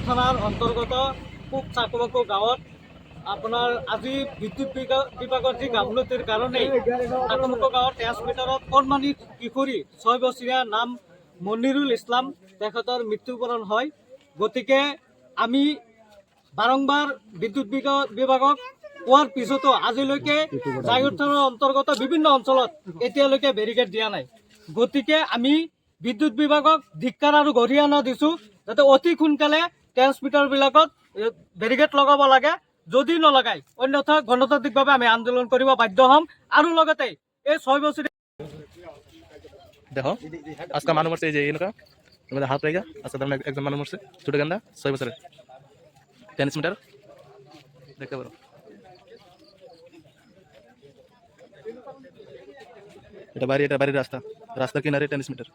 থানাৰ অন্তৰ্গত পূব চাকুবাকু গাঁৱত আপোনাৰ আজি বিদ্যুৎ বিভাগৰ যি গাফিলতিৰ কাৰণে চাকুবাকু গাঁৱৰ ট্ৰান্সমিটাৰত কণমানি কিশোৰী 6 বছৰীয়া নাম মনিৰুল ইছলাম তেখেতৰ মৃত্যুবৰণ হয়। গতিকে আমি বাৰম্বাৰ বিদ্যুৎ বিভাগক কোৱাৰ পিছতো আজিলৈকে জাগীৰোড থানাৰ অন্তৰ্গত বিভিন্ন অঞ্চলত এতিয়ালৈকে বেৰিকেড দিয়া নাই। গতিকে আমি বিদ্যুৎ বিভাগক ধিক্কাৰ আৰু গৰিহণা দিছোঁ যাতে অতি সোনকালে ট্ৰান্সমিটাৰবিলাকত বেৰিকেড লগাব লাগে। যদি নলগায় অন্যথা গণতান্ত্ৰিকভাৱে আমি আন্দোলন কৰিব বাধ্য হ'ম। আৰু লগতে এই 6 বছৰীয়া দেখো আজকে মানুষ মরছে, এই যে এনকা আমাদের হাত রেগা আজকে তার একজন মানুষ মরছে, ছোট গান্দা 6 বছরের ট্রান্সমিটার দেখতে পারো। এটা বাড়ির রাস্তা, রাস্তার কিনারে ট্রান্সমিটার।